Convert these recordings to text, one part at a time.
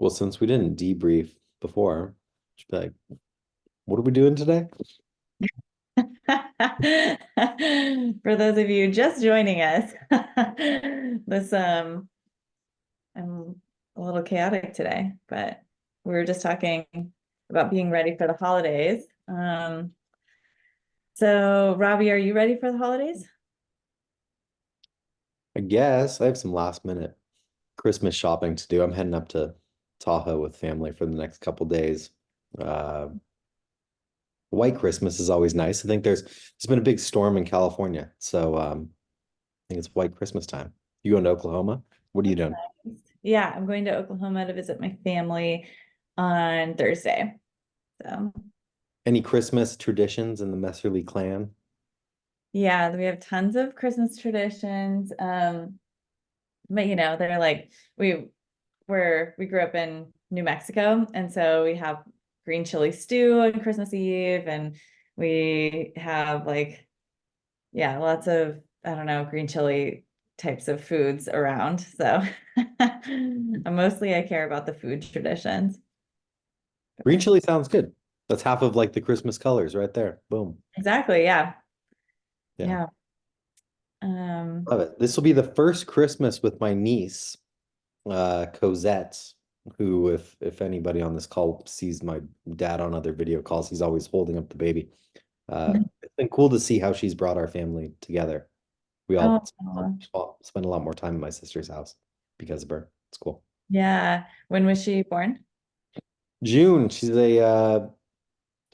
Well, since we didn't debrief before, just be like, what are we doing today? For those of you just joining us, this I'm a little chaotic today, but we were just talking about being ready for the holidays. So Robbie, are you ready for the holidays? I guess I have some last minute Christmas shopping to do. I'm heading up to Tahoe with family for the next couple days. Uh, White Christmas is always nice. I think there's been a big storm in California, so I think it's White Christmas time. You going to Oklahoma? What are you That's doing? nice. Yeah, I'm going to Oklahoma to visit my family on Thursday. So Any Christmas traditions in the Messerli clan? yeah, we have tons of Christmas traditions. But they're like we grew up in New Mexico, and so we have green chili stew on Christmas Eve, and we have like, yeah, lots of, I don't know, green chili types of foods around. So mostly I care about the food traditions. Green chili sounds good. That's half of like the Christmas colors right there. Boom. Exactly, yeah. Yeah. Yeah. Um, Love it. This will be the first Christmas with my niece, Cosette, who, if anybody on this call sees my dad on other video calls, he's always holding up the baby. It's been cool to see how she's brought our family together. We all oh, spend a lot more time in my sister's house because of her. It's cool. yeah. When was she born? June, she's a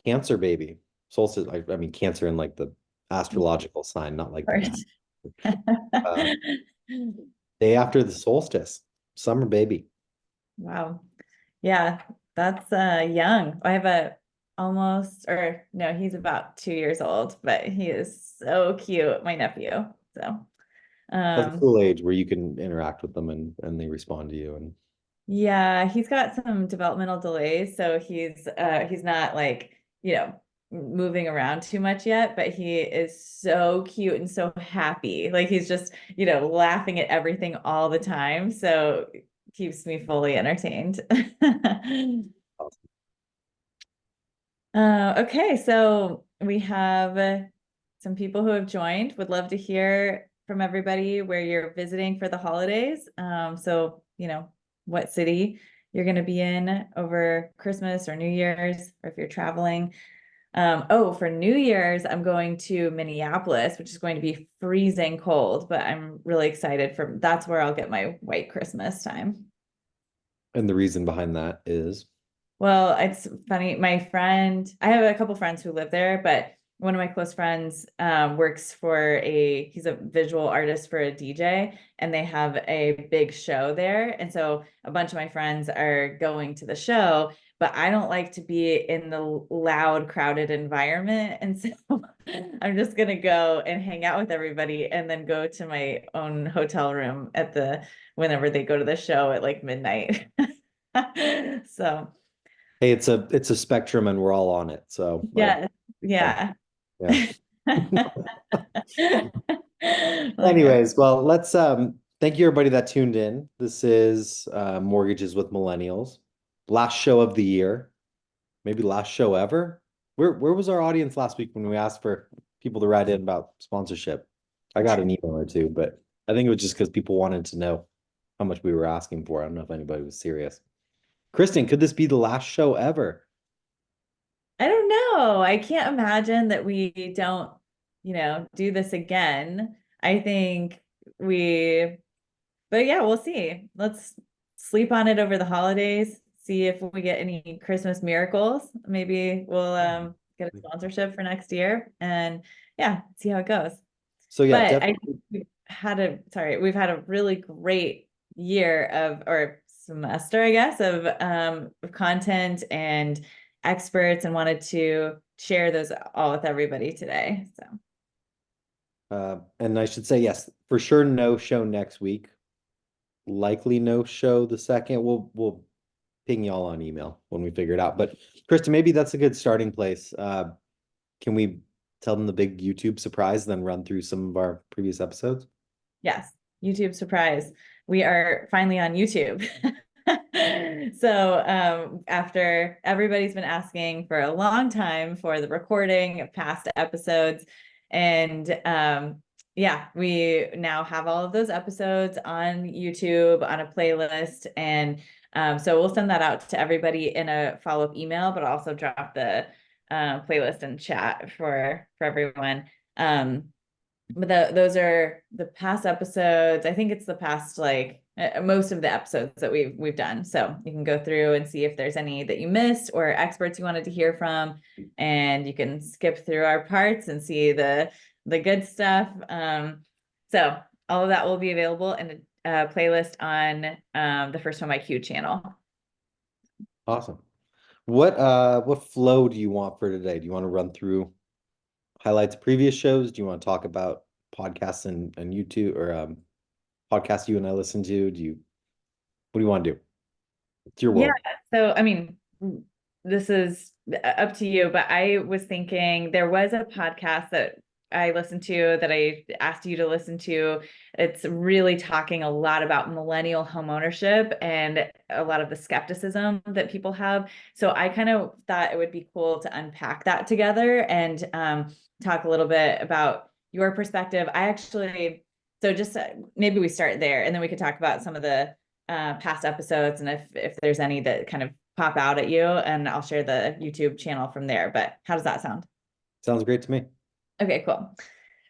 Cancer baby. Solstice, I mean Cancer in like the astrological sign, not like the math. First. Uh, Day after the solstice, summer baby. Wow. Yeah, that's young. I have a almost, or no, he's about 2 years old, but he is so cute, my nephew. So That's a um cool age where you can interact with them and they respond to you. And yeah, he's got some developmental delays, so he's not like, moving around too much yet, but he is so cute and so happy. Like he's just, laughing at everything all the time. So keeps me fully entertained. Okay, so we have some people who have joined. Would love to hear from everybody where you're visiting for the holidays. So, what city you're going to be in over Christmas or New Year's, or if you're traveling. Oh, for New Year's, I'm going to Minneapolis, which is going to be freezing cold, but I'm really excited for that's where I'll get my white Christmas time. the reason behind that is Well, it's funny. I have a couple friends who live there, but one of my close friends works for he's a visual artist for a DJ, and they have a big show there. And so a bunch of my friends are going to the show, but I don't like to be in the loud, crowded environment. And so I'm just going to go and hang out with everybody and then go to my own hotel room whenever they go to the show at like midnight. So. hey, it's a spectrum and we're all on it. So Yeah, yeah. yeah. Yeah. Like, Anyways, well, let's thank you everybody that tuned in. This is Mortgages with Millennials. Last show of the year, maybe last show ever. Where was our audience last week when we asked for people to write in about sponsorship? I got an email or two, but I think it was just because people wanted to know how much we were asking for. I don't know if anybody was serious. Kristin, could this be the last show ever? I don't know. I can't imagine that we don't, do this again. I think we, but yeah, we'll see. Let's sleep on it over the holidays, see if we get any Christmas miracles. Maybe we'll get a sponsorship for next year and yeah, see how it goes. So yeah, But definitely. we've had a really great year or semester, I guess, of content and experts, and wanted to share those all with everybody today. So And I should say yes, for sure, no show next week. Likely no show the second. We'll ping y'all on email when we figure it out. But Krista, maybe that's a good starting place. Can we tell them the big YouTube surprise, then run through some of our previous episodes? yes, YouTube surprise. We are finally on YouTube. So after everybody's been asking for a long time for the recording of past episodes, and yeah, we now have all of those episodes on YouTube on a playlist. And so we'll send that out to everybody in a follow-up email, but I'll also drop the playlist in chat for everyone. But those are the past episodes. I think it's the past, like most of the episodes that we've done. So you can go through and see if there's any that you missed or experts you wanted to hear from, and you can skip through our parts and see the good stuff. So all of that will be available in a playlist on the First Home IQ channel. Awesome. What flow do you want for today? Do you want to run through highlights of previous shows? Do you want to talk about podcasts and YouTube, or podcasts you and I listen to? What do you want to do? It's your world. Yeah. So, I mean, this is up to you, but I was thinking there was a podcast that I listened to that I asked you to listen to. It's really talking a lot about millennial homeownership and a lot of the skepticism that people have. So I kind of thought it would be cool to unpack that together and talk a little bit about your perspective. So just maybe we start there, and then we could talk about some of the past episodes, and if there's any that kind of pop out at you, and I'll share the YouTube channel from there. But how does that sound? Sounds great to me. Okay, cool.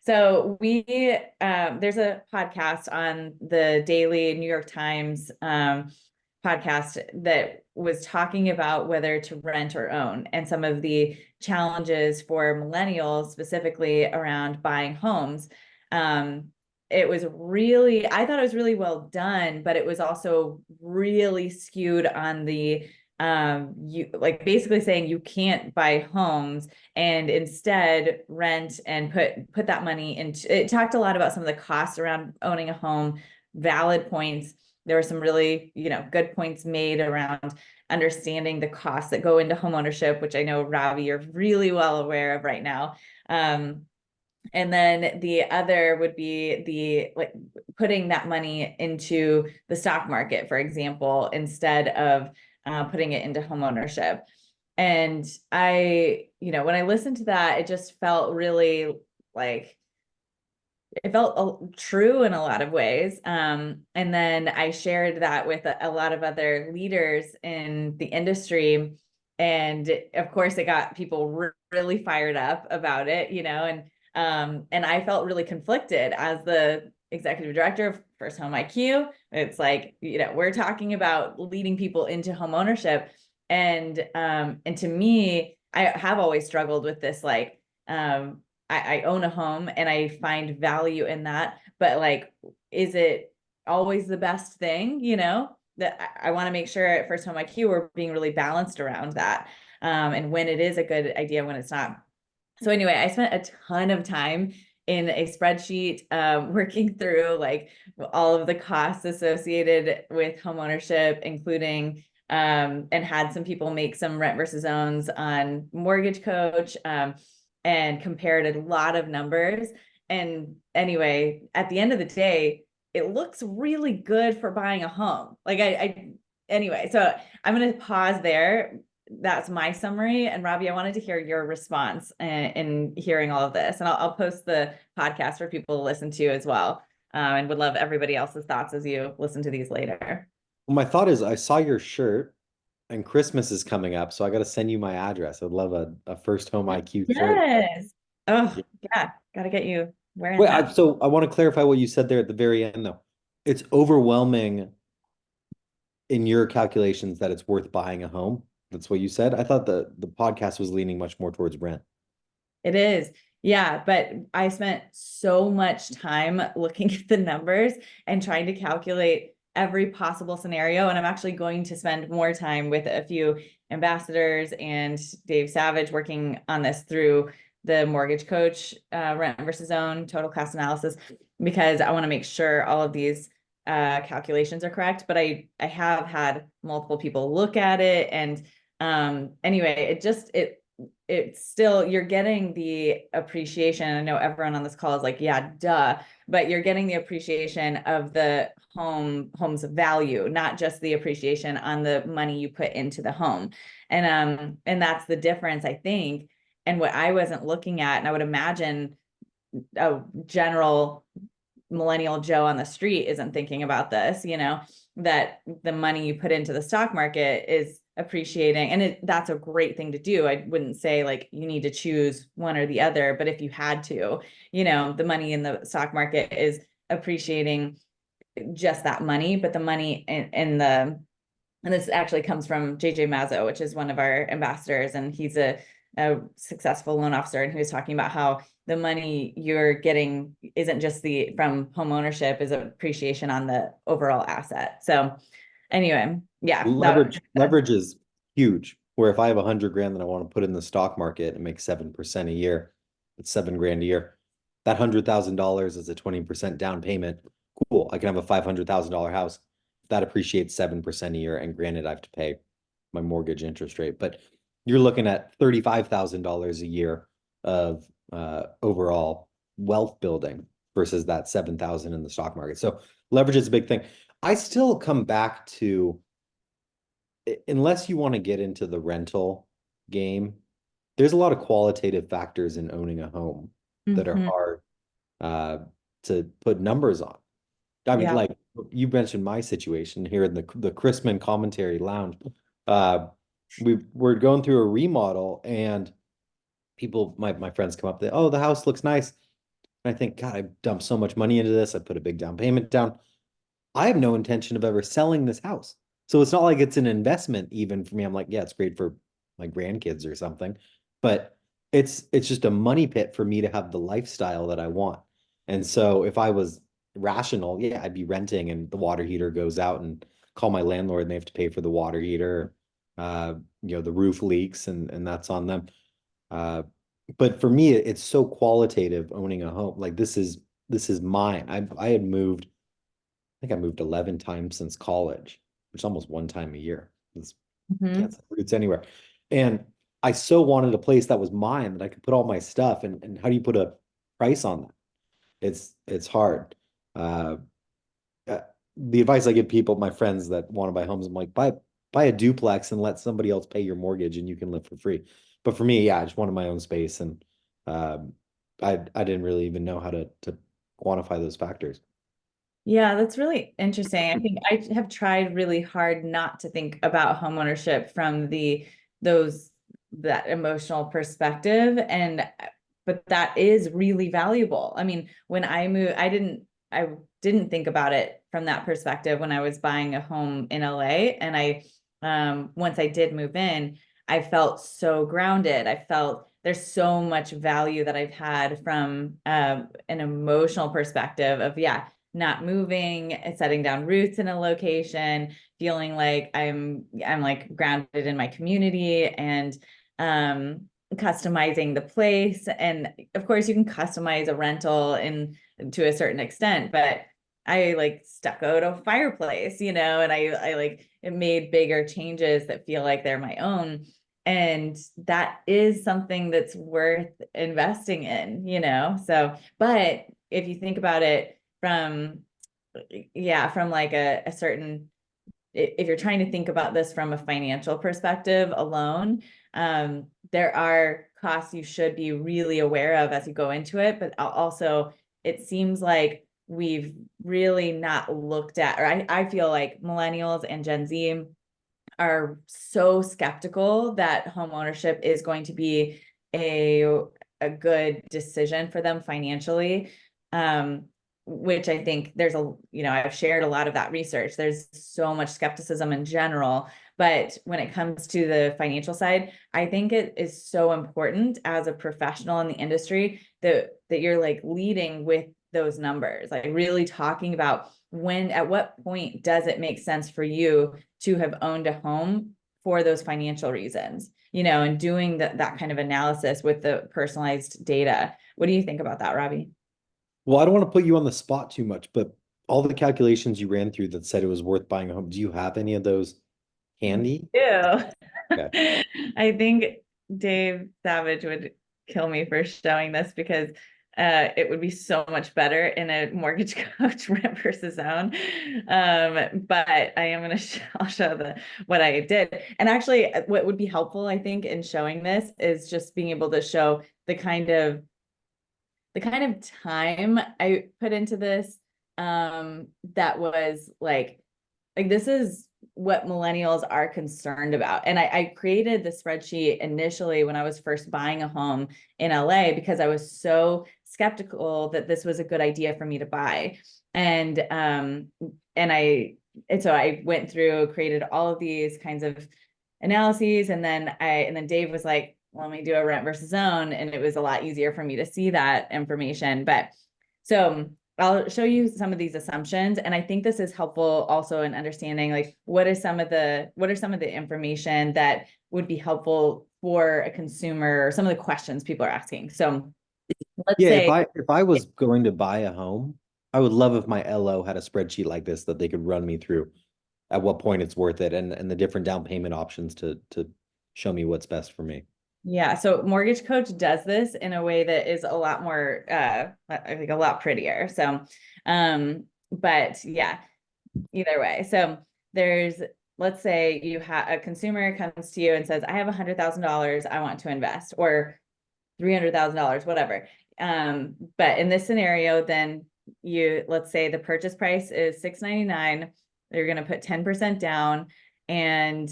So there's a podcast on the Daily New York Times podcast that was talking about whether to rent or own and some of the challenges for millennials, specifically around buying homes. I thought it was really well done, but it was also really skewed on the you like basically saying you can't buy homes and instead rent and put that money into it. Talked a lot about some of the costs around owning a home, valid points. There were some really, good points made around understanding the costs that go into homeownership, which I know, Robbie, you're really well aware of right now. And then the other would be putting that money into the stock market, for example, instead of putting it into homeownership. And when I listened to that, it just felt really like it felt true in a lot of ways. And then I shared that with a lot of other leaders in the industry. And of course, it got people really fired up about it, and I felt really conflicted as the executive director of First Home IQ. It's like, we're talking about leading people into home ownership. And to me, I have always struggled with this, like, I own a home and I find value in that, but like, is it always the best thing? That I want to make sure at First Home IQ, we're being really balanced around that. And when it is a good idea, when it's not. So anyway, I spent a ton of time in a spreadsheet working through like all of the costs associated with homeownership, including and had some people make some rent versus owns on Mortgage Coach, and compared a lot of numbers. And anyway, at the end of the day, it looks really good for buying a home. Like anyway, so I'm going to pause there. That's my summary. And Robbie, I wanted to hear your response in hearing all of this. And I'll post the podcast for people to listen to as well. And would love everybody else's thoughts as you listen to these later. Well, my thought is I saw your shirt and Christmas is coming up, so I got to send you my address. I'd love a First Home IQ shirt. Yes. Oh, yeah. Got to get you wearing Wait, that. so I want to clarify what you said there at the very end, though. It's overwhelming in your calculations that it's worth buying a home. That's what you said. I thought the podcast was leaning much more towards rent. It is. Yeah, but I spent so much time looking at the numbers and trying to calculate every possible scenario. And I'm actually going to spend more time with a few ambassadors and Dave Savage working on this through the Mortgage Coach rent versus own total cost analysis, because I want to make sure all of these calculations are correct. But I have had multiple people look at it, and anyway, it's still, you're getting the appreciation. I know everyone on this call is like, yeah, duh, but you're getting the appreciation of the home's value, not just the appreciation on the money you put into the home. And that's the difference, I think. And what I wasn't looking at, and I would imagine a general millennial Joe on the street isn't thinking about this, that the money you put into the stock market is appreciating. And that's a great thing to do. I wouldn't say like you need to choose one or the other, but if you had to, the money in the stock market is appreciating just that money, but the money in the, and this actually comes from JJ Mazzo, which is one of our ambassadors, and he's a successful loan officer, and he was talking about how the money you're getting isn't just from home ownership, is appreciation on the overall asset. So anyway, yeah. Leverage is huge. Where if I have 100 grand that I want to put in the stock market and make 7% a year, it's 7 grand a year. That $100,000 is a 20% down payment. Cool. I can have a $500,000 house. That appreciates 7% a year. And granted, I have to pay my mortgage interest rate, but you're looking at $35,000 a year of overall wealth building versus that 7,000 in the stock market. So leverage is a big thing. I still come back to, unless you want to get into the rental game, there's a lot of qualitative factors in owning a home that are hard to put numbers on. I mean, like you mentioned my situation here in the Chrisman commentary lounge. We're going through a remodel, and people, my friends come up, oh, the house looks nice. And I think, God, I dumped so much money into this. I put a big down payment down. I have no intention of ever selling this house. So it's not like it's an investment even for me. I'm like, yeah, it's great for my grandkids or something, but it's just a money pit for me to have the lifestyle that I want. And so if I was rational, yeah, I'd be renting and the water heater goes out, and call my landlord and they have to pay for the water heater. The roof leaks, and that's on them. But for me, it's so qualitative owning a home. Like this is mine. I had moved, I think I moved 11 times since college, which is almost one time a year. It's can't set roots anywhere. And I so wanted a place that was mine, that I could put all my stuff. And how do you put a price on that? It's hard. Uh, the advice I give people, my friends that want to buy homes, I'm like, buy a duplex and let somebody else pay your mortgage and you can live for free. But for me, yeah, I just wanted my own space, and I didn't really even know how to quantify those factors. Yeah, that's really interesting. I think I have tried really hard not to think about homeownership from that emotional perspective. But that is really valuable. I mean, when I moved, I didn't think about it from that perspective when I was buying a home in LA. And once I did move in, I felt so grounded. I felt there's so much value that I've had from an emotional perspective of, not moving, setting down roots in a location, feeling like I'm like grounded in my community, and customizing the place. And of course you can customize a rental to a certain extent, but I like stuccoed a fireplace, and I like it made bigger changes that feel like they're my own. And that is something that's worth investing in. So, but if you think about it from like a certain, if you're trying to think about this from a financial perspective alone, there are costs you should be really aware of as you go into it. But also it seems like we've really not looked at, or I feel like millennials and Gen Z are so skeptical that home ownership is going to be a good decision for them financially. Which I think I've shared a lot of that research. There's so much skepticism in general, but when it comes to the financial side, I think it is so important as a professional in the industry that you're like leading with those numbers, like really talking about at what point does it make sense for you to have owned a home for those financial reasons, and doing that kind of analysis with the personalized data. What do you think about that, Robbie? Well, I don't want to put you on the spot too much, but all the calculations you ran through that said it was worth buying a home, do you have any of those handy? Yeah. Okay. I think Dave Savage would kill me for showing this because it would be so much better in a mortgage coach rent versus own. But I am gonna I'll show what I did. And actually what would be helpful, I think, in showing this is just being able to show the kind of time I put into this. That was like this is what millennials are concerned about. And I created the spreadsheet initially when I was first buying a home in LA because I was so skeptical that this was a good idea for me to buy. And so I went through, created all of these kinds of analyses, and then Dave was like, well, let me do a rent versus own, and it was a lot easier for me to see that information. But so I'll show you some of these assumptions, and I think this is helpful also in understanding like what are some of the information that would be helpful for a consumer, or some of the questions people are asking. So let's Yeah, say if I was going to buy a home, I would love if my LO had a spreadsheet like this that they could run me through at what point it's worth it, and the different down payment options to show me what's best for me. yeah, so Mortgage Coach does this in a way that is a lot more I think a lot prettier. So but yeah, either way. So there's, let's say you have a consumer comes to you and says, I have $100,000 I want to invest, or $300,000, whatever. But in this scenario, then let's say the purchase price is $699. They're going to put 10% down. And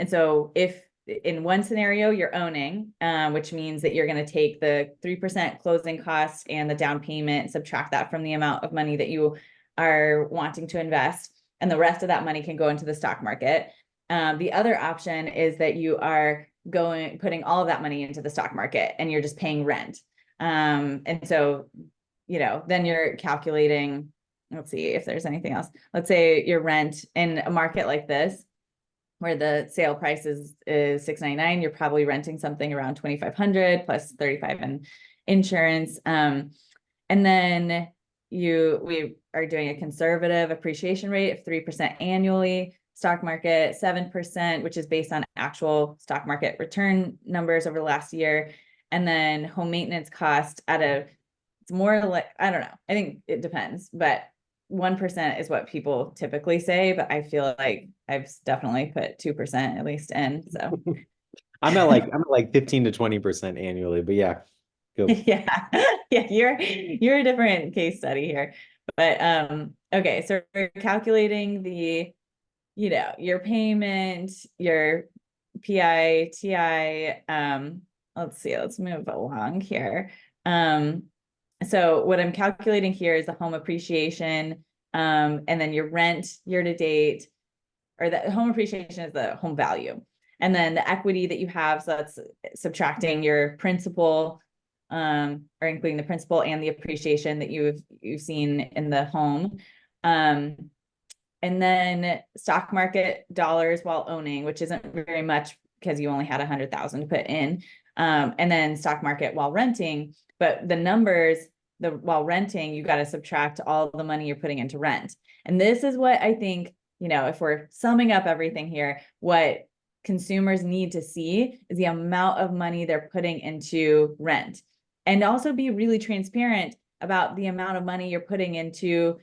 so if in one scenario you're owning, which means that you're going to take the 3% closing cost and the down payment, subtract that from the amount of money that you are wanting to invest, and the rest of that money can go into the stock market. The other option is that you are putting all of that money into the stock market and you're just paying rent. And so, then you're calculating, let's see if there's anything else. Let's say your rent in a market like this, where the sale price is $699, you're probably renting something around $2,500 plus $35 in insurance. And then we are doing a conservative appreciation rate of 3% annually, stock market 7%, which is based on actual stock market return numbers over the last year. And then home maintenance cost it's more like, I don't know, I think it depends, but 1% is what people typically say, but I feel like I've definitely put 2% at least in. So I'm at like 15 to 20% annually, but yeah, go. yeah, yeah, you're a different case study here. But okay, so we're calculating your payment, your PI, TI. Let's see, let's move along here. So what I'm calculating here is the home appreciation, and then your rent year to date, or the home appreciation is the home value. And then the equity that you have, so that's subtracting your principal, or including the principal and the appreciation that you've seen in the home. And then stock market dollars while owning, which isn't very much because you only had 100,000 to put in. And then stock market while renting, but the numbers, while renting, you got to subtract all the money you're putting into rent. And this is what I think, if we're summing up everything here, what consumers need to see is the amount of money they're putting into rent, and also be really transparent about the amount of money you're putting into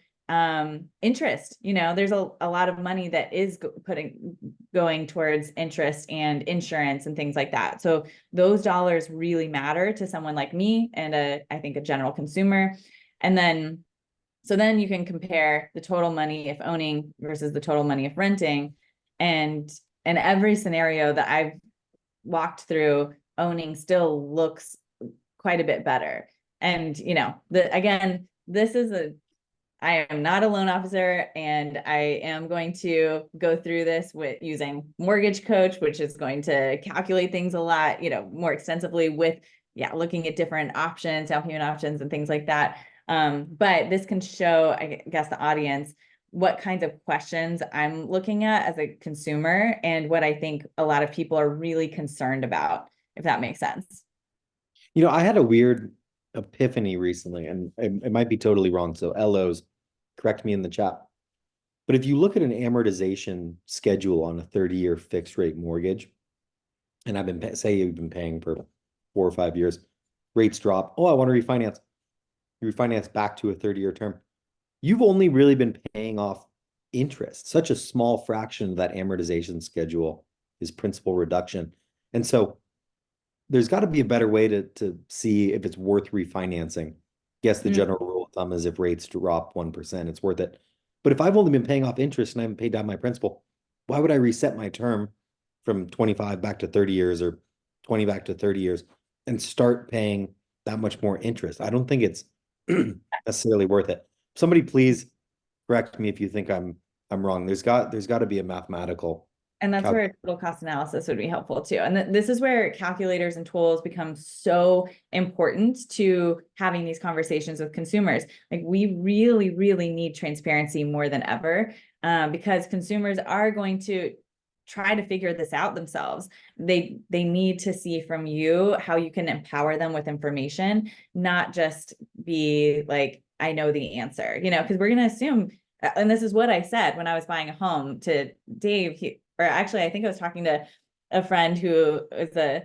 interest. There's a lot of money that is going towards interest and insurance and things like that. So those dollars really matter to someone like me and I think a general consumer. And then you can compare the total money if owning versus the total money if renting. And in every scenario that I've walked through, owning still looks quite a bit better. And again, I am not a loan officer, and I am going to go through this with using Mortgage Coach, which is going to calculate things a lot, more extensively with, looking at different options, down payment options and things like that. But this can show, I guess, the audience what kinds of questions I'm looking at as a consumer and what I think a lot of people are really concerned about, if that makes sense. I had a weird epiphany recently, and it might be totally wrong. So LOs, correct me in the chat. But if you look at an amortization schedule on a 30-year fixed rate mortgage, and say you've been paying for 4 or 5 years, rates drop. Oh, I want to refinance. You refinance back to a 30-year term. You've only really been paying off interest. Such a small fraction of that amortization schedule is principal reduction. And so there's got to be a better way to see if it's worth refinancing. Yes, the Mm. general rule of thumb is if rates drop 1%, it's worth it. But if I've only been paying off interest and I haven't paid down my principal, why would I reset my term from 25 back to 30 years or 20 back to 30 years and start paying that much more interest? I don't think it's necessarily worth it. Somebody please correct me if you think I'm wrong. There's got to be a mathematical And that's calc. where total cost analysis would be helpful too. And this is where calculators and tools become so important to having these conversations with consumers. Like we really, really need transparency more than ever, because consumers are going to try to figure this out themselves. They need to see from you how you can empower them with information, not just be like, I know the answer, because we're going to assume, and this is what I said when I was buying a home to Dave, or actually, I think I was talking to a friend who was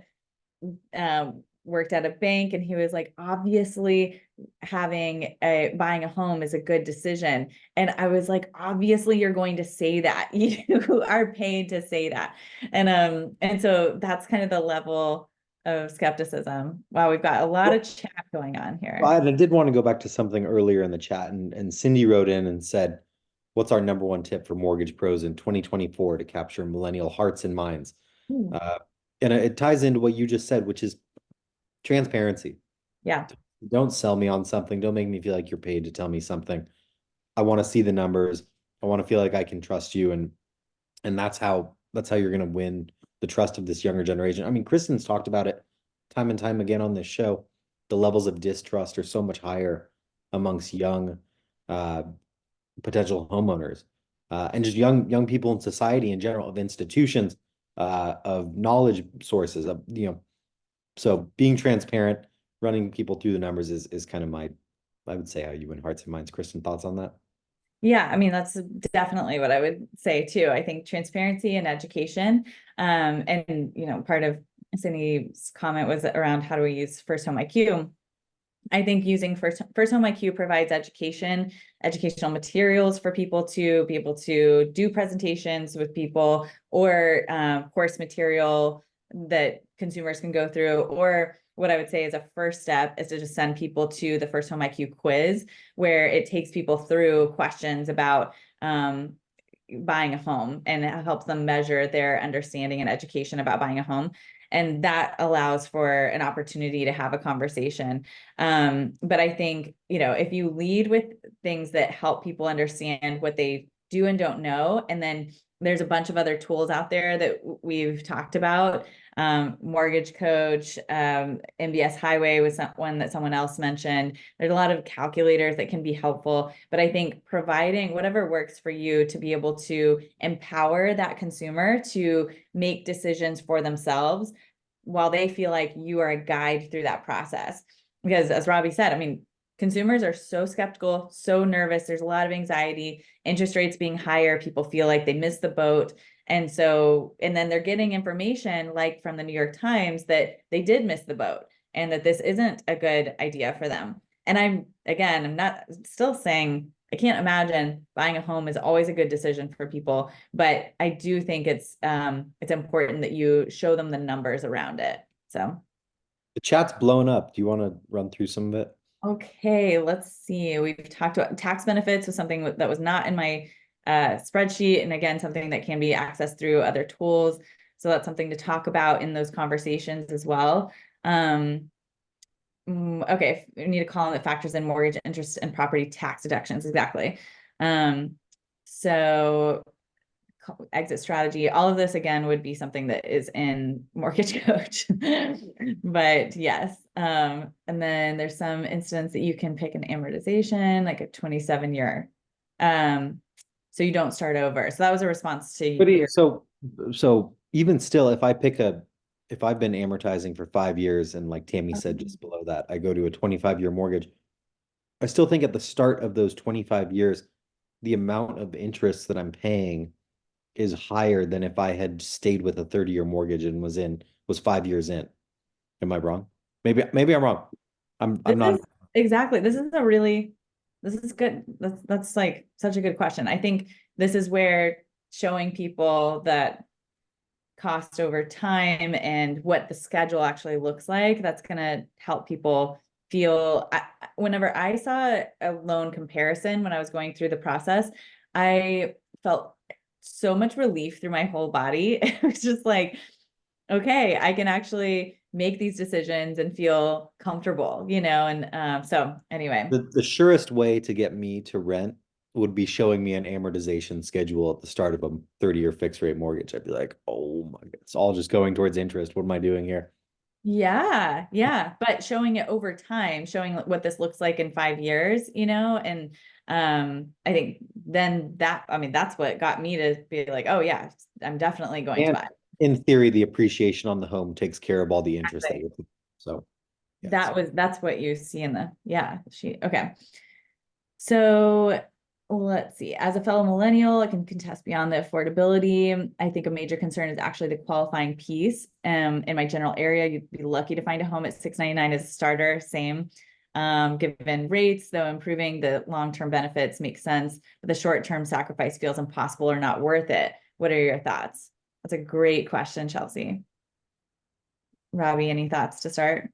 worked at a bank, and he was like, obviously buying a home is a good decision. And I was like, obviously you're going to say that. You are paid to say that. And so that's kind of the level of skepticism. Wow, we've got a lot of chat going on here. I did want to go back to something earlier in the chat, and Cindy wrote in and said, "What's our number one tip for mortgage pros in 2024 to capture millennial hearts and minds?" Hmm. Uh, and it ties into what you just said, which is transparency. Yeah. Don't sell me on something. Don't make me feel like you're paid to tell me something. I want to see the numbers. I want to feel like I can trust you, and that's how you're going to win the trust of this younger generation. I mean, Kristin's talked about it time and time again on this show. The levels of distrust are so much higher amongst young uh, potential homeowners, and just young people in society in general, of institutions, of knowledge sources, of so being transparent, running people through the numbers is kind of I would say, how you win hearts and minds. Kristin, thoughts on that? Yeah, I mean, that's definitely what I would say too. I think transparency and education, and part of Cindy's comment was around how do we use First Home IQ. I think using First Home IQ provides educational materials for people to be able to do presentations with people, or course material that consumers can go through. Or what I would say is a first step is to just send people to the First Home IQ quiz, where it takes people through questions about buying a home, and it helps them measure their understanding and education about buying a home. And that allows for an opportunity to have a conversation. But I think, if you lead with things that help people understand what they do and don't know, and then there's a bunch of other tools out there that we've talked about. Mortgage Coach, MBS Highway was one that someone else mentioned. There's a lot of calculators that can be helpful, but I think providing whatever works for you to be able to empower that consumer to make decisions for themselves, while they feel like you are a guide through that process. Because as Robbie said, I mean, consumers are so skeptical, so nervous. There's a lot of anxiety, interest rates being higher. People feel like they missed the boat. And then they're getting information like from the New York Times that they did miss the boat and that this isn't a good idea for them. And I'm not still saying, I can't imagine buying a home is always a good decision for people, but I do think it's important that you show them the numbers around it. So. The chat's blown up. Do you want to run through some of it? Okay, let's see. We've talked about tax benefits, was something that was not in my spreadsheet. And again, something that can be accessed through other tools. So that's something to talk about in those conversations as well. Okay, we need a column that factors in mortgage interest and property tax deductions. Exactly. So exit strategy, all of this again would be something that is in Mortgage Coach. But yes, and then there's some instance that you can pick an amortization, like a 27-year, so you don't start over. So that was a response to But your. so even still, if I've been amortizing for 5 years, and like Tammy said, just below that, I go to a 25-year mortgage, I still think at the start of those 25 years, the amount of interest that I'm paying is higher than if I had stayed with a 30-year mortgage and was in was 5 years in. Am I wrong? Maybe I'm wrong. I'm This not. is exactly, this is a really, this is good. That's like such a good question. I think this is where showing people that cost over time and what the schedule actually looks like, that's going to help people feel. Whenever I saw a loan comparison when I was going through the process, I felt so much relief through my whole body. It was just like, okay, I can actually make these decisions and feel comfortable, and so anyway. The surest way to get me to rent would be showing me an amortization schedule at the start of a 30-year fixed rate mortgage. I'd be like, oh my God, it's all just going towards interest. What am I doing here? Yeah. But showing it over time, showing what this looks like in 5 years, and I think then that's what got me to be like, oh yeah, I'm definitely going to And buy. in theory, the appreciation on the home takes care of all the interest that Exactly. you're. So yes. That's what you see in the, yeah, okay. So let's see. As a fellow millennial, I can contest beyond the affordability. I think a major concern is actually the qualifying piece. In my general area, you'd be lucky to find a home at $699 as a starter. Same. Given rates, though improving the long-term benefits makes sense, but the short-term sacrifice feels impossible or not worth it. What are your thoughts? That's a great question, Chelsea. Robbie, any thoughts to start?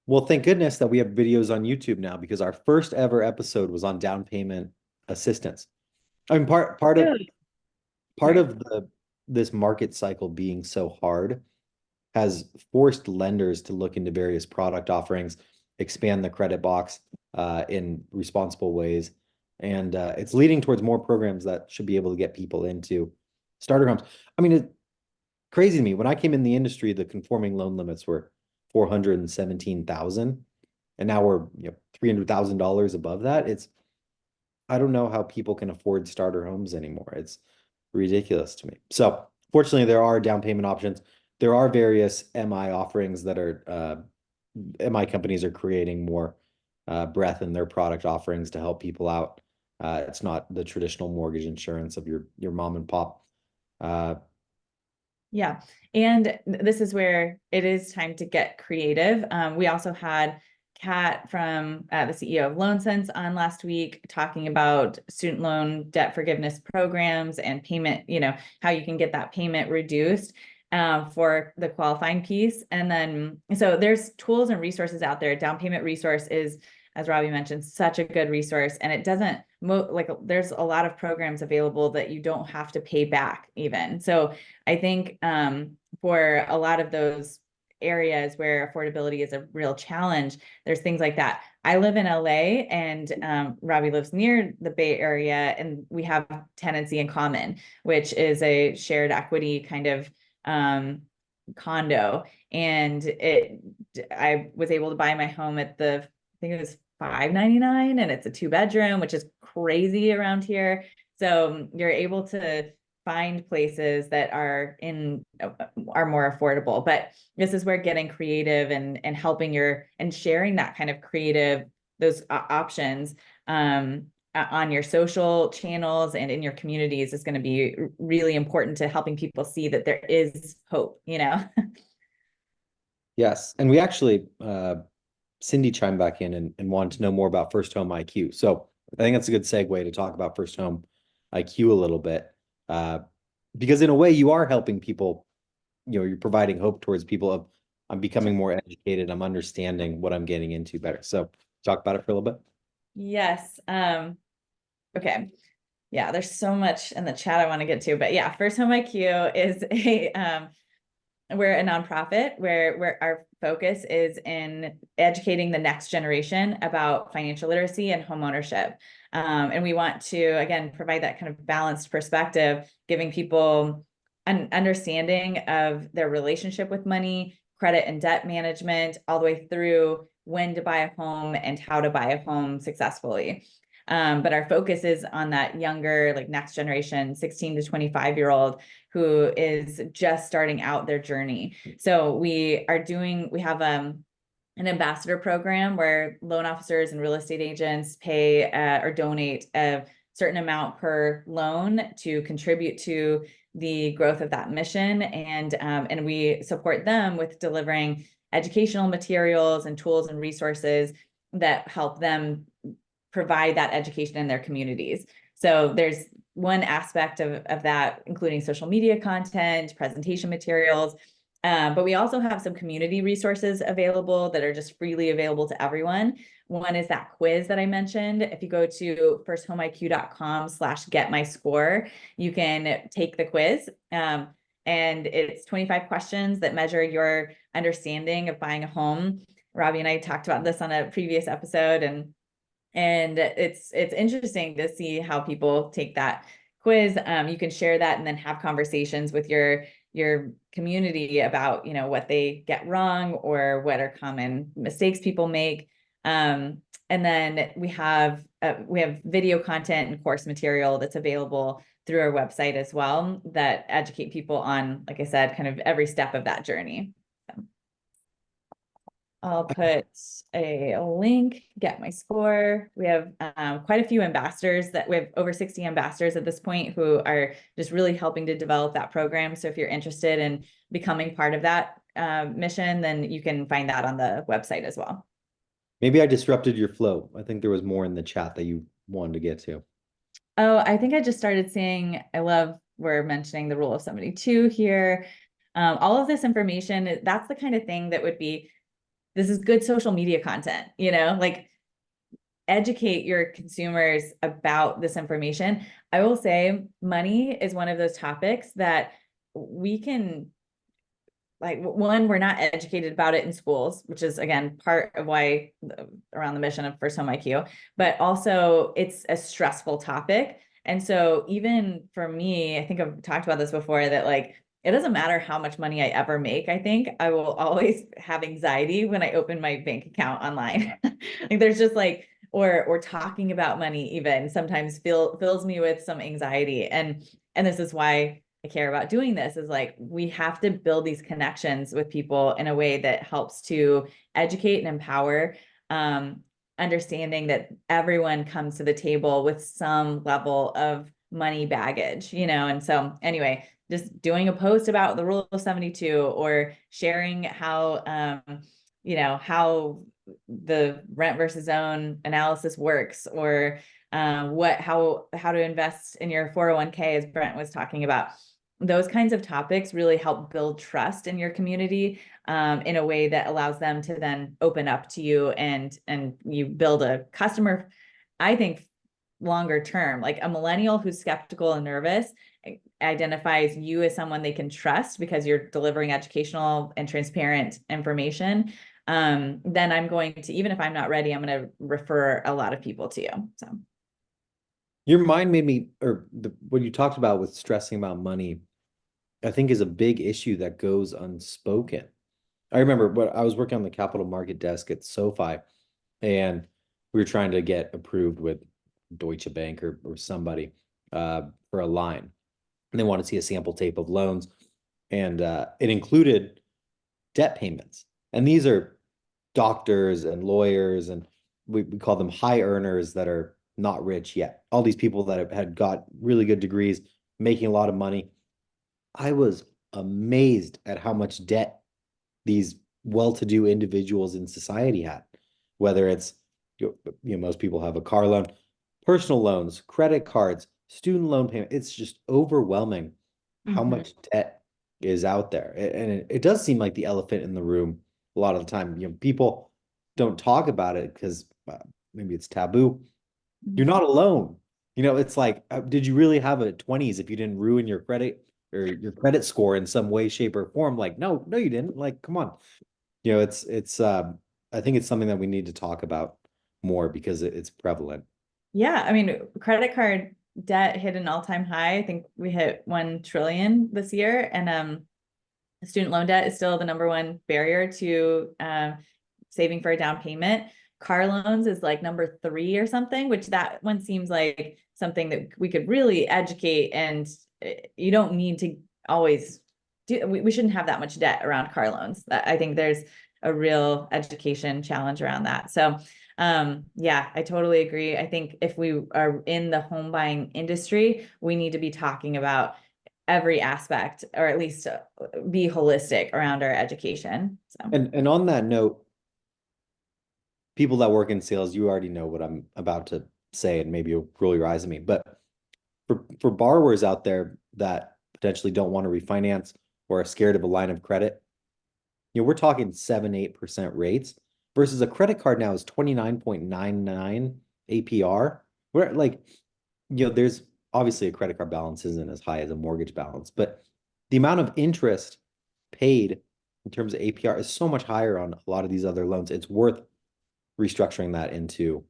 Well, thank goodness that we have videos on YouTube now because our first ever episode was on down payment assistance. I mean, part Sorry. of this market cycle being so hard has forced lenders to look into various product offerings, expand the credit box in responsible ways, and it's leading towards more programs that should be able to get people into starter homes. I mean, it's crazy to me. When I came in the industry, the conforming loan limits were 417,000, and now we're $300,000 above that. I don't know how people can afford starter homes anymore. It's ridiculous to me. So fortunately, there are down payment options. There are various MI offerings that are MI companies are creating more breadth in their product offerings to help people out. It's not the traditional mortgage insurance of your mom and pop. Yeah. And this is where it is time to get creative. We also had Kat from the CEO of LoanSense on last week talking about student loan debt forgiveness programs and payment, how you can get that payment reduced for the qualifying piece. And then, so there's tools and resources out there. Down payment resource is, as Robbie mentioned, such a good resource. And it doesn't like, there's a lot of programs available that you don't have to pay back even. So I think for a lot of those areas where affordability is a real challenge, there's things like that. I live in LA and Robbie lives near the Bay Area, and we have tenancy in common, which is a shared equity kind of condo. And I was able to buy my home at I think it was $599, and it's a 2-bedroom, which is crazy around here. So you're able to find places that are more affordable. But this is where getting creative and helping and sharing that kind of creative, those options on your social channels and in your communities is going to be really important to helping people see that there is hope. Yes, and we actually Cindy chimed back in and wanted to know more about first home IQ. So I think that's a good segue to talk about first home IQ a little bit. Because in a way you are helping people, you're providing hope towards people of I'm becoming more educated, I'm understanding what I'm getting into better. So talk about it for a little bit. Yes. Okay. Yeah, there's so much in the chat I want to get to, but yeah, First Home IQ is we're a nonprofit where our focus is in educating the next generation about financial literacy and home ownership. And we want to, again, provide that kind of balanced perspective, giving people an understanding of their relationship with money, credit and debt management, all the way through when to buy a home and how to buy a home successfully. But our focus is on that younger, like next generation, 16 to 25-year-old who is just starting out their journey. So we have an ambassador program where loan officers and real estate agents pay or donate a certain amount per loan to contribute to the growth of that mission. And we support them with delivering educational materials and tools and resources that help them provide that education in their communities. So there's one aspect of that, including social media content, presentation materials, but we also have some community resources available that are just freely available to everyone. One is that quiz that I mentioned. If you go to firsthomeiq.com/getmyscore, you can take the quiz. And it's 25 questions that measure your understanding of buying a home. Robbie and I talked about this on a previous episode, and it's interesting to see how people take that quiz. You can share that and then have conversations with your community about, what they get wrong or what are common mistakes people make. And then we have video content and course material that's available through our website as well that educate people on, like I said, kind of every step of that journey. So I'll put a link, Get My Score. We have quite a few ambassadors we have over 60 ambassadors at this point who are just really helping to develop that program. So if you're interested in becoming part of that mission, then you can find that on the website as well. Maybe I disrupted your flow. I think there was more in the chat that you wanted to get to. Oh, I think I just started seeing, we're mentioning the rule of 72 here. All of this information, that's the kind of thing that would be, this is good social media content, like educate your consumers about this information. I will say money is one of those topics that we can, we're not educated about it in schools, which is again part of why around the mission of First Home IQ, but also it's a stressful topic. And so even for me, I think I've talked about this before, that it doesn't matter how much money I ever make. I think I will always have anxiety when I open my bank account online. There's just or talking about money even sometimes fills me with some anxiety. And this is why I care about doing this, is we have to build these connections with people in a way that helps to educate and empower, understanding that everyone comes to the table with some level of money baggage, and so anyway, just doing a post about the rule of 72 or sharing how, how the rent versus own analysis works, or how to invest in your 401k, as Brent was talking about. Those kinds of topics really help build trust in your community in a way that allows them to then open up to you, and you build a customer, I think, longer term. Like a millennial who's skeptical and nervous identifies you as someone they can trust because you're delivering educational and transparent information. Then I'm going to, even if I'm not ready, I'm going to refer a lot of people to you. So your mind made me, what you talked about with stressing about money, I think is a big issue that goes unspoken. I remember when I was working on the capital market desk at SoFi, and we were trying to get approved with Deutsche Bank or somebody for a line. And they wanted to see a sample tape of loans. And it included debt payments. And these are doctors and lawyers, and we call them high earners that are not rich yet. All these people that had got really good degrees, making a lot of money. I was amazed at how much debt these well-to-do individuals in society had, whether it's, most people have a car loan, personal loans, credit cards, student loan payment. It's just overwhelming how much debt is out there. And it does seem like the elephant in the room a lot of the time. People don't talk about it because maybe it's taboo. You're not alone. It's like, did you really have a 20s if you didn't ruin your credit or your credit score in some way, shape, or form? No, you didn't. Come on. It's I think it's something that we need to talk about more because it's prevalent. Yeah, I mean, credit card debt hit an all-time high. I think we hit 1 trillion this year, and student loan debt is still the number one barrier to saving for a down payment. Car loans is number 3 or something, which that one seems like something that we could really educate, and you don't need to always do. We shouldn't have that much debt around car loans. I think there's a real education challenge around that. So Yeah, I totally agree. I think if we are in the home buying industry, we need to be talking about every aspect, or at least be holistic around our education. So And on that note, people that work in sales, you already know what I'm about to say, and maybe you'll roll your eyes at me. But for borrowers out there that potentially don't want to refinance or are scared of a line of credit, we're talking 7-8% rates versus a credit card now is 29.99 APR. We're like, there's obviously a credit card balance isn't as high as a mortgage balance, but the amount of interest paid in terms of APR is so much higher on a lot of these other loans. It's worth restructuring that into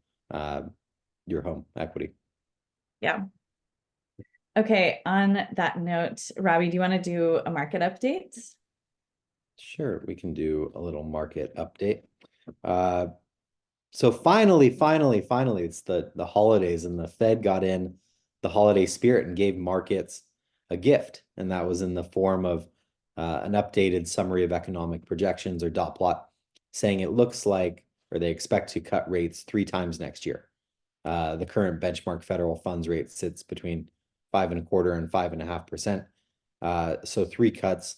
your home equity. yeah. Okay, on that note, Robbie, do you want to do a market update? Sure, we can do a little market update. So finally, it's the holidays, and the Fed got in the holiday spirit and gave markets a gift, and that was in the form of an updated summary of economic projections, or dot plot, saying it looks like, or they expect to cut rates 3 times next year. The current benchmark federal funds rate sits between 5.25% and 5.5%. So 3 cuts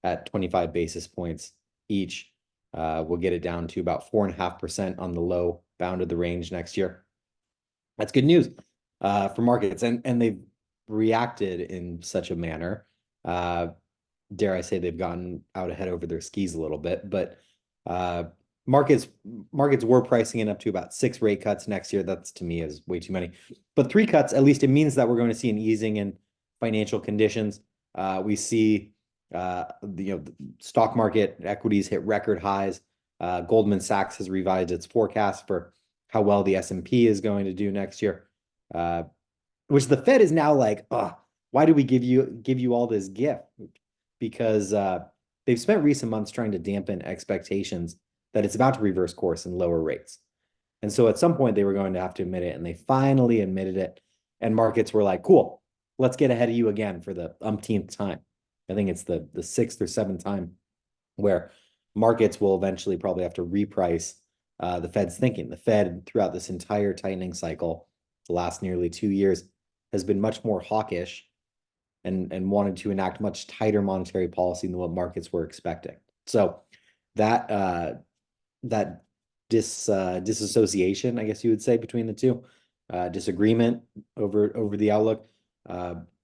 at 25 basis points each will get it down to about 4.5% on the low bound of the range next year. That's good news for markets, and they've reacted in such a manner. Dare I say they've gotten out ahead over their skis a little bit, but markets were pricing in up to about 6 rate cuts next year. That's, to me, is way too many. But 3 cuts, at least it means that we're going to see an easing in financial conditions. We see the stock market equities hit record highs. Goldman Sachs has revised its forecast for how well the S&P is going to do next year, which the Fed is now like, why do we give you all this gift? Because they've spent recent months trying to dampen expectations that it's about to reverse course and lower rates. And so at some point they were going to have to admit it, and they finally admitted it. And markets were like, cool, let's get ahead of you again for the umpteenth time. I think it's the 6th or 7th time where markets will eventually probably have to reprice the Fed's thinking. The Fed, throughout this entire tightening cycle, the last nearly 2 years, has been much more hawkish and wanted to enact much tighter monetary policy than what markets were expecting. So that disassociation, I guess you would say, between the two, disagreement over the outlook,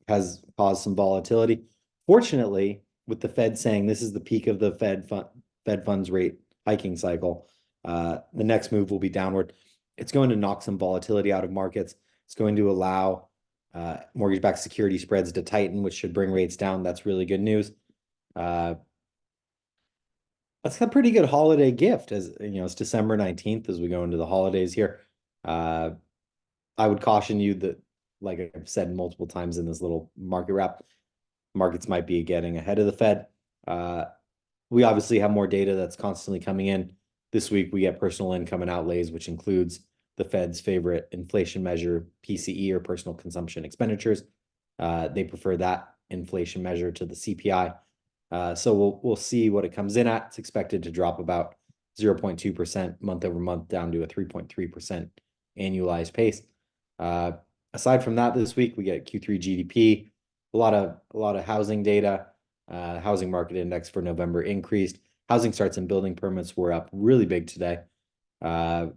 has caused some volatility. Fortunately, with the Fed saying this is the peak of the Fed funds rate hiking cycle, the next move will be downward. It's going to knock some volatility out of markets. It's going to allow mortgage-backed security spreads to tighten, which should bring rates down. That's really good news. That's a pretty good holiday gift, as it's December 19th as we go into the holidays here. I would caution you that, like I've said multiple times in this little market wrap, markets might be getting ahead of the Fed. We obviously have more data that's constantly coming in. This week we get personal income and outlays, which includes the Fed's favorite inflation measure, PCE, or personal consumption expenditures. They prefer that inflation measure to the CPI. So we'll see what it comes in at. It's expected to drop about 0.2% month over month, down to a 3.3% annualized pace. Aside from that, this week we get Q3 GDP, a lot of housing data. Housing market index for November increased. Housing starts and building permits were up really big today. Yeah,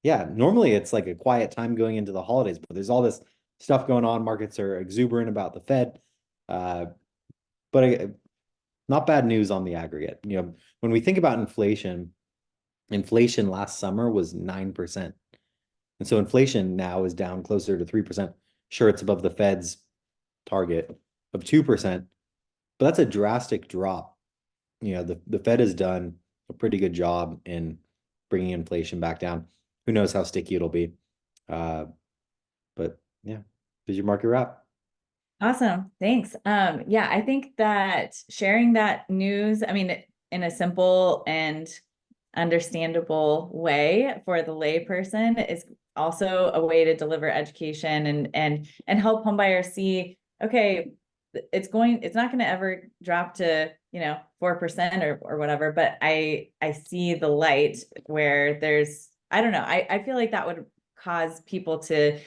normally it's like a quiet time going into the holidays, but there's all this stuff going on. Markets are exuberant about the Fed. But not bad news on the aggregate. When we think about inflation last summer was 9%. And so inflation now is down closer to 3%. Sure, it's above the Fed's target of 2%, but that's a drastic drop. The Fed has done a pretty good job in bringing inflation back down. Who knows how sticky it'll be? But yeah, there's your market wrap. Awesome. Thanks. Yeah, I think that sharing that news, I mean, in a simple and understandable way for the layperson is also a way to deliver education and help homebuyers see, okay, it's not going to ever drop to, 4% or whatever, but I see the light where there's, I don't know, I feel like that would cause people to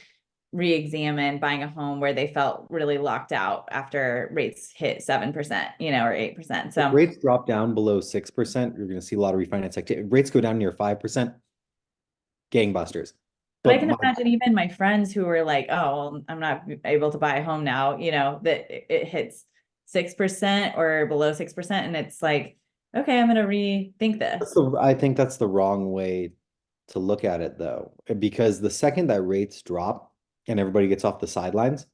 re-examine buying a home where they felt really locked out after rates hit 7%, or 8%. If So rates drop down below 6%, you're going to see a lot of refinance activity. If rates go down near 5%, gangbusters. but I But can imagine even my friends who were like, oh, well, I'm not able to buy a home now, that it hits 6% or below 6%. And it's like, okay, I'm going to rethink this. I think that's the wrong way to look at it, though, because the second that rates drop and everybody gets off the sidelines,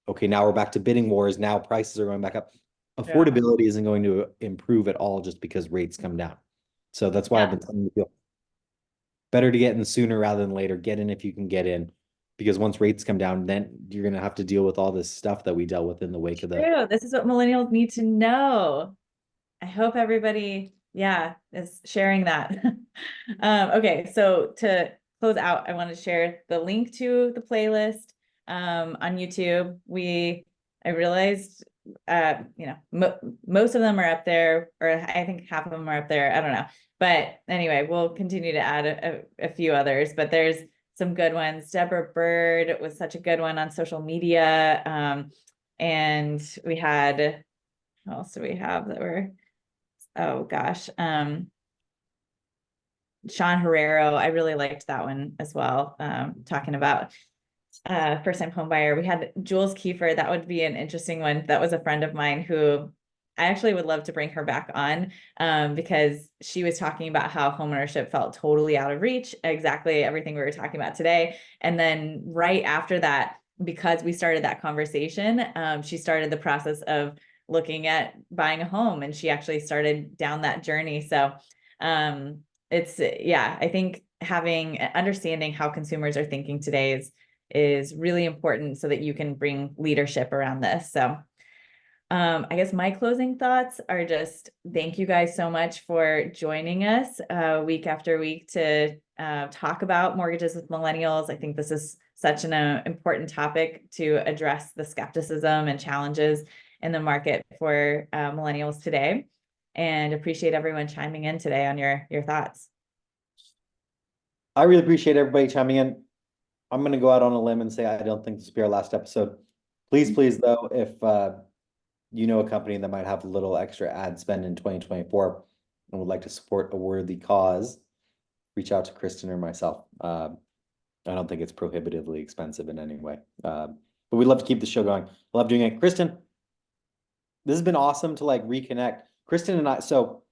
okay, now we're back to bidding wars. Now prices are going back up. Yeah. Affordability isn't going to improve at all just because rates come down. So that's why I've Yeah. been telling you, better to get in sooner rather than later. Get in if you can get in, because once rates come down, then you're going to have to deal with all this stuff that we dealt with in the wake of the. True. This is what millennials need to know. I hope everybody, yeah, is sharing that. Okay, so to close out, I want to share the link to the playlist on YouTube. I realized, most of them are up there, or I think half of them are up there. I don't know. But anyway, we'll continue to add a few others, but there's some good ones. Deborah Bird was such a good one on social media. And we had, what else do we have that were, oh gosh, Sean Herrero. I really liked that one as well. Talking about first-time home buyer. We had Jules Kiefer. That would be an interesting one. That was a friend of mine who I actually would love to bring her back on, because she was talking about how homeownership felt totally out of reach, exactly everything we were talking about today. And then right after that, because we started that conversation, she started the process of looking at buying a home, and she actually started down that journey. So yeah, I think understanding how consumers are thinking today is really important so that you can bring leadership around this. So I guess my closing thoughts are just thank you guys so much for joining us week after week to talk about mortgages with millennials. I think this is such an important topic to address the skepticism and challenges in the market for millennials today, and appreciate everyone chiming in today on your thoughts. I really appreciate everybody chiming in. I'm going to go out on a limb and say I don't think this will be our last episode. Please, though, if you know a company that might have a little extra ad spend in 2024 and would like to support a worthy cause, reach out to Kristin or myself. I don't think it's prohibitively expensive in any way. But we'd love to keep the show going. I love doing it. Kristin, this has been awesome to reconnect. Kristin and I, so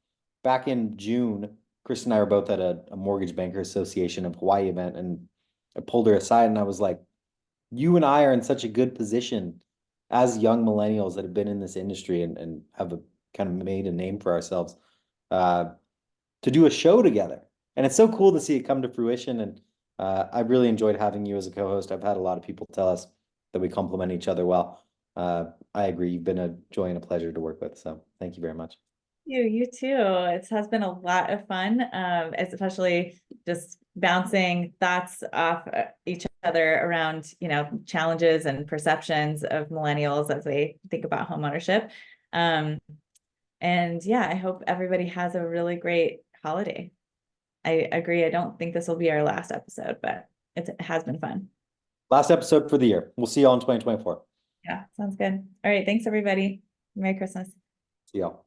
back in June, Kristin and I were both at a Mortgage Banker Association of Hawaii event, and I pulled her aside and I was like, you and I are in such a good position as young millennials that have been in this industry and have kind of made a name for ourselves to do a show together. And it's so cool to see it come to fruition. And I really enjoyed having you as a co-host. I've had a lot of people tell us that we complement each other well. I agree. You've been a joy and a pleasure to work with. So thank you very much. You too. It has been a lot of fun, especially just bouncing thoughts off each other around, challenges and perceptions of millennials as they think about homeownership. And yeah, I hope everybody has a really great holiday. I agree. I don't think this will be our last episode, but it has been fun. Last episode for the year. We'll see you all in 2024. Yeah, sounds good. All right. Thanks, everybody. Merry Christmas. See y'all.